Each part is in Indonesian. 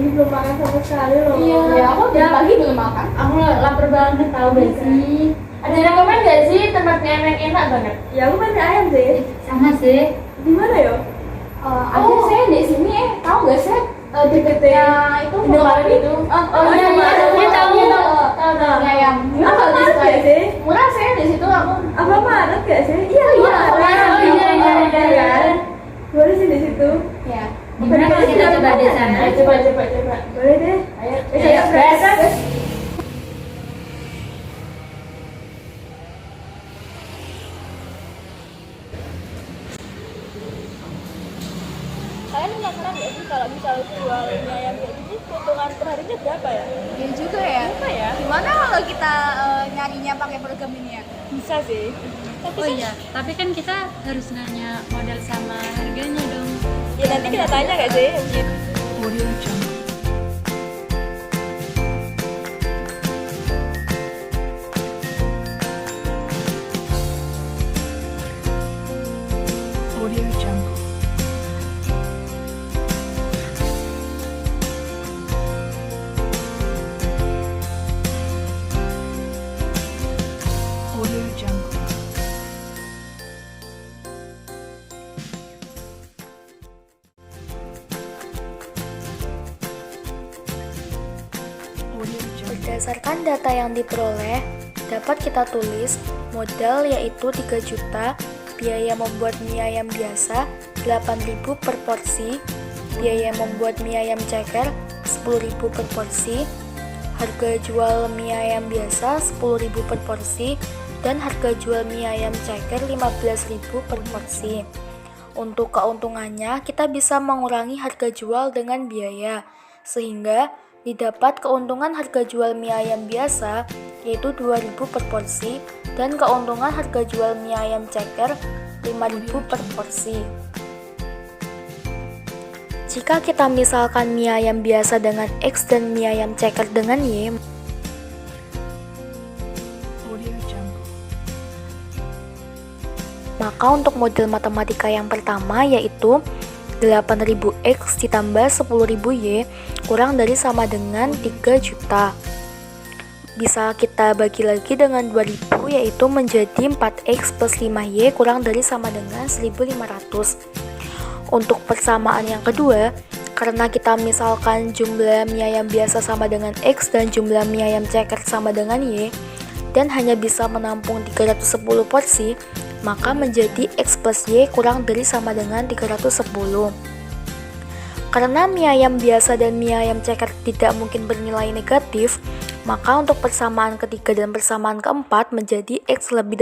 pagi belum makan sama sekali loh. Iya, ya, aku dari pagi belum makan. Aku lapar banget tahu sih. Ada rekomend gak sih tempat mie ayam yang enak banget? Ya aku pasti ayam sih. Sama sih. Di mana ya? Ada saya di sini tahu gak sih? Deketnya itu Indomaret itu. iya, Dia tahu mie ayam. Apa Maret gak sih? Murah sih di situ aku. Apa Maret gak sih? Iya, iya. Boleh sih di situ. Ya. Gimana kalau kita coba di sana? Coba. Boleh deh. Ayo, berangkat. Kalian penasaran nggak sih kalau misal jual mie ayam kayak gini, keuntungan perharinya berapa ya? Ya juga ya. Berapa ya? Gimana kalau kita nyarinya pakai program ini ya? Bisa sih. Tapi Oh iya, tapi kan kita harus nanya model sama harganya dong. ya nanti kita tanya nggak sih? Berdasarkan data yang diperoleh, dapat kita tulis modal yaitu 3 juta, biaya membuat mie ayam biasa 8.000 per porsi, biaya membuat mie ayam ceker 10.000 per porsi, harga jual mie ayam biasa 10.000 per porsi, dan harga jual mie ayam ceker 15.000 per porsi. Untuk keuntungannya, kita bisa mengurangi harga jual dengan biaya, sehingga didapat keuntungan harga jual mie ayam biasa yaitu 2.000 per porsi dan keuntungan harga jual mie ayam ceker 5.000 per porsi. Jika kita misalkan mie ayam biasa dengan X dan mie ayam ceker dengan Y, maka untuk model matematika yang pertama yaitu 8.000X ditambah 10.000Y kurang dari sama dengan 3 juta. Bisa kita bagi lagi dengan 2.000 yaitu menjadi 4X plus 5Y kurang dari sama dengan 1.500. Untuk persamaan yang kedua, karena kita misalkan jumlah mie ayam biasa sama dengan X dan jumlah mie ayam ceker sama dengan Y dan hanya bisa menampung 310 porsi, maka menjadi X plus Y kurang dari sama dengan 310. Karena mie ayam biasa dan mie ayam ceker tidak mungkin bernilai negatif, maka untuk persamaan ketiga dan persamaan keempat menjadi X lebih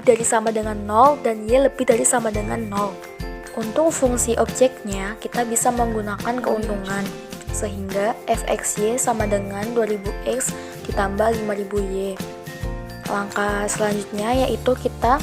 dari sama dengan 0 dan Y lebih dari sama dengan 0. Untuk fungsi objeknya, kita bisa menggunakan keuntungan, sehingga fxy sama dengan 2000x ditambah 5000y. Langkah selanjutnya yaitu kita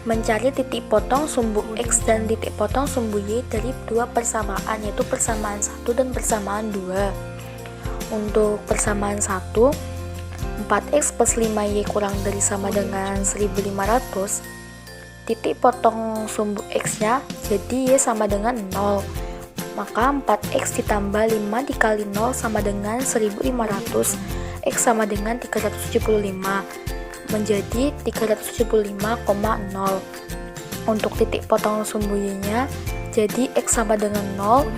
mencari titik potong sumbu X dan titik potong sumbu Y dari dua persamaan, yaitu persamaan 1 dan persamaan 2. Untuk persamaan 1, 4X plus 5Y kurang dari sama dengan 1500, titik potong sumbu X-nya jadi Y sama dengan 0. Maka 4X ditambah 5 dikali 0 sama dengan 1500, X sama dengan 375. Menjadi 375,0. Untuk titik potong sumbu Y-nya jadi X sama dengan 0,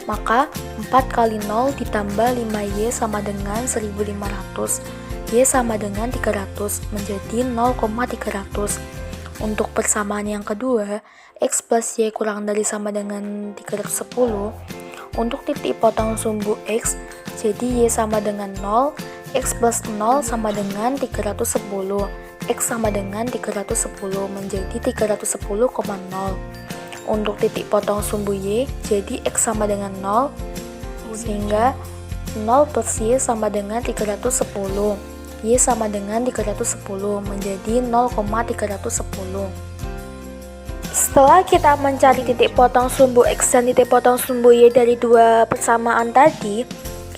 maka 4 kali 0 ditambah 5Y sama dengan 1500, Y sama dengan 300, menjadi 0,300. Untuk persamaan yang kedua, X plus Y kurang dari sama dengan 310. Untuk titik potong sumbu X jadi Y sama dengan 0, X plus 0 sama dengan 310, X sama dengan 310 menjadi 310,0. Untuk titik potong sumbu Y jadi X sama dengan 0, sehingga 0 plus Y sama dengan 310, Y sama dengan 310 menjadi 0,310. Setelah kita mencari titik potong sumbu X dan titik potong sumbu Y dari dua persamaan tadi,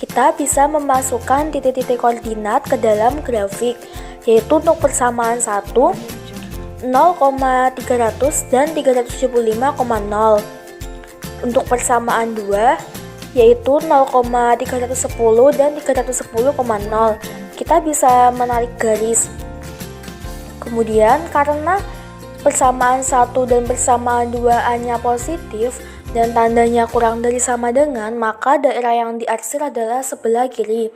kita bisa memasukkan titik-titik koordinat ke dalam grafik, yaitu untuk persamaan 1, 0,300 dan 375,0. Untuk persamaan 2, yaitu 0,310 dan 310,0. Kita bisa menarik garis. Kemudian karena persamaan 1 dan persamaan 2A-nya positif dan tandanya kurang dari sama dengan, maka daerah yang diarsir adalah sebelah kiri.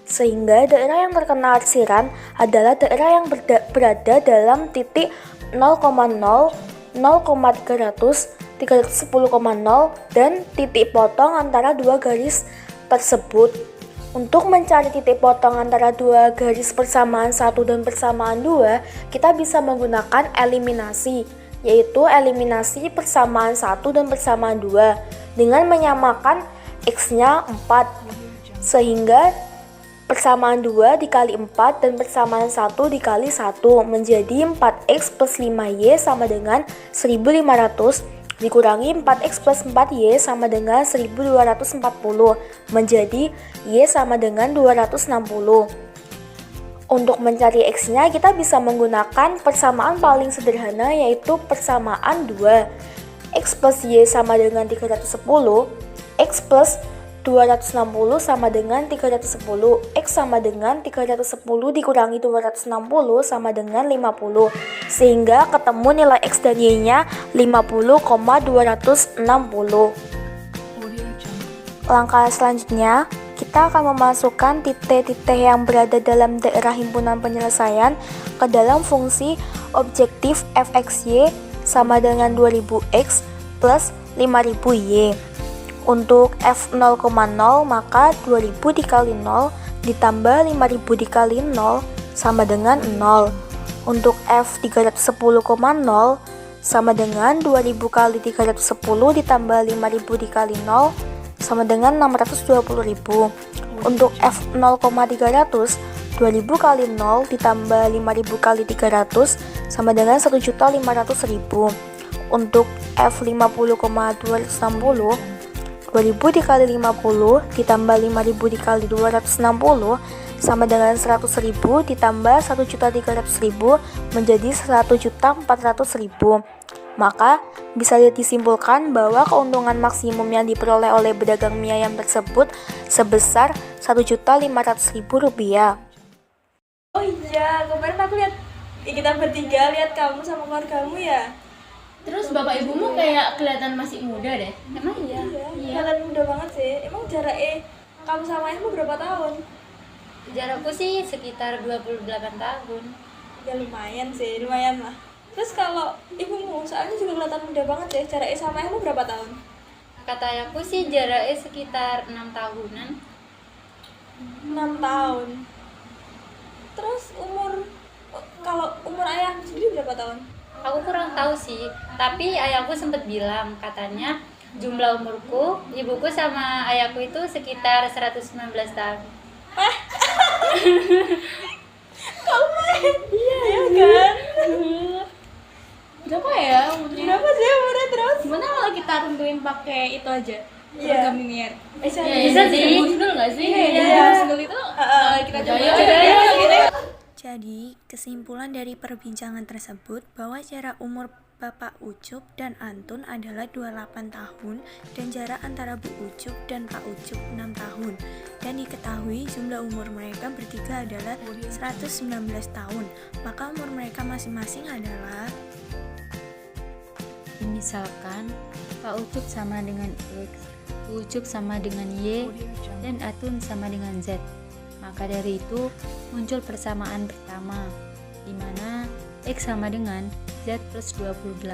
Sehingga daerah yang terkena arsiran adalah daerah yang berada dalam titik 0,0, 0,300, 310,0 dan titik potong antara dua garis tersebut. Untuk mencari titik potong antara dua garis persamaan 1 dan persamaan 2, kita bisa menggunakan eliminasi, yaitu eliminasi persamaan 1 dan persamaan 2 dengan menyamakan X-nya 4. Sehingga persamaan 2 dikali 4 dan persamaan 1 dikali 1 menjadi 4X plus 5Y sama dengan 1500 dikurangi 4X plus 4Y sama dengan 1240 menjadi Y sama dengan 260. Untuk mencari X-nya kita bisa menggunakan persamaan paling sederhana, yaitu persamaan 2. X plus Y sama dengan 310, X plus 260 sama dengan 310, X sama dengan 310 dikurangi 260 sama dengan 50, sehingga ketemu nilai X dan Y-nya 50,260. Langkah selanjutnya, kita akan memasukkan titik-titik yang berada dalam daerah himpunan penyelesaian ke dalam fungsi objektif fxy sama dengan 2000x plus 5000y. Untuk f 0,0 maka 2000 dikali 0 ditambah 5000 dikali 0 sama dengan 0. Untuk f 310,0 sama dengan 2000 kali 310 ditambah 5000 dikali 0 sama dengan 620.000. Untuk f 0,300, 2000 kali 0 ditambah 5000 kali 300 sama dengan 1.500.000. Untuk f 50,260, 2000 dikali 50 ditambah 5000 dikali 260 sama dengan 100.000 ditambah 1.300.000 menjadi 1.400.000. Maka bisa disimpulkan bahwa keuntungan maksimum yang diperoleh oleh pedagang mie ayam tersebut sebesar Rp1.500.000. Oh iya, kemarin aku lihat kita bertiga lihat kamu sama keluargamu ya. Terus bapak ibumu kayak kelihatan masih muda deh. Emang iya? Kelihatan muda banget sih. Emang jaraknya kamu sama ayahmu berapa tahun? Jarakku sih sekitar 28 tahun. Ya lumayan sih, lumayan lah. Terus kalau ibumu, soalnya juga kelihatan muda banget ya. Jaraknya sama ayahmu berapa tahun? Kata ayahku sih jaraknya sekitar 6 tahunan. 6 tahun. Terus kalau umur ayahmu sendiri berapa tahun? Aku kurang tahu sih, tapi ayahku sempat bilang katanya jumlah umurku, ibuku sama ayahku itu sekitar 119 tahun. Kamu main? Iya kan? Berapa ya umurnya? Berapa sih umurnya terus? Gimana kalau kita tentuin pakai itu aja? Iya. Program linear. Bisa sih. Dulu nggak sih? Iya. Dulu itu kita coba. Jadi, kesimpulan dari perbincangan tersebut bahwa jarak umur Bapak Ucup dan Antun adalah 28 tahun dan jarak antara Bu Ucup dan Pak Ucup 6 tahun. Dan diketahui jumlah umur mereka bertiga adalah 119 tahun. Maka umur mereka masing-masing adalah... Misalkan Pak Ucup sama dengan X, Bu Ucup sama dengan Y, dan Atun sama dengan Z. Maka dari itu muncul persamaan pertama, di mana X sama dengan Z plus 28.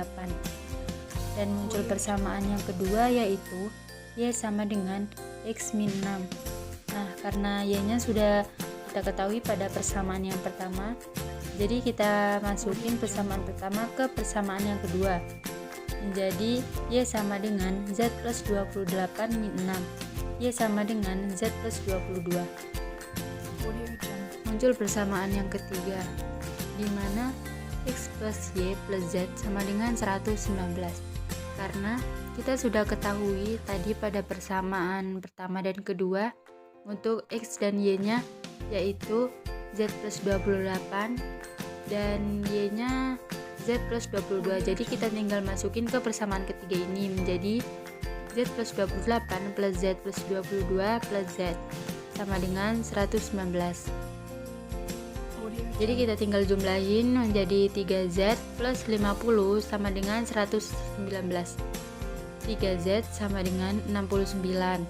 Dan muncul persamaan yang kedua, yaitu Y sama dengan X min 6. Nah, karena Y-nya sudah kita ketahui pada persamaan yang pertama, jadi kita masukin persamaan pertama ke persamaan yang kedua, menjadi Y sama dengan Z plus 28 min 6. Y sama dengan Z plus 22. Muncul persamaan yang ketiga, di mana X plus Y plus Z sama dengan 119. Karena kita sudah ketahui tadi pada persamaan pertama dan kedua, untuk X dan Y-nya yaitu Z plus 28 dan Y-nya Z plus 22. Jadi kita tinggal masukin ke persamaan ketiga ini menjadi Z plus 28 plus Z plus 22 plus Z sama dengan 119. Jadi kita tinggal jumlahin menjadi 3Z plus 50 sama dengan 119. 3Z sama dengan 69.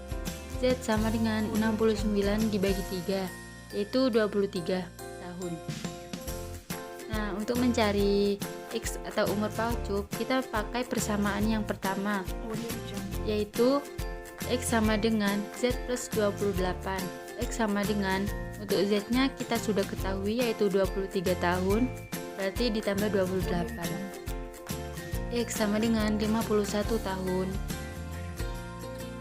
Z sama dengan 69 dibagi 3, yaitu 23 tahun. Nah, untuk mencari X atau umur Pak Ucup, kita pakai persamaan yang pertama, yaitu X sama dengan Z plus 28. X sama dengan, untuk Z-nya kita sudah ketahui yaitu 23 tahun, berarti ditambah 28. X sama dengan 51 tahun.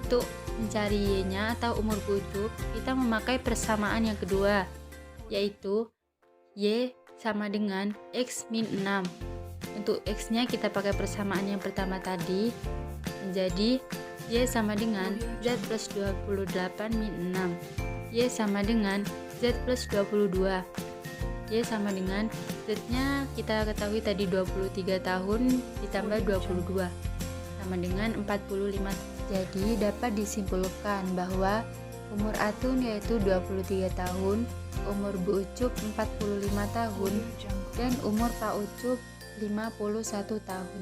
Untuk mencari Y-nya atau umur Pak Ucup, kita memakai persamaan yang kedua, yaitu Y sama dengan X min 6. Untuk X-nya kita pakai persamaan yang pertama tadi, menjadi Y sama dengan Z plus 28 min 6. Y sama dengan Z plus 22. Y sama dengan Z-nya kita ketahui tadi 23 tahun ditambah 22 sama dengan 45. Jadi dapat disimpulkan bahwa umur Atun yaitu 23 tahun, umur Bu Ucup 45 tahun, dan umur Pak Ucup 51 tahun.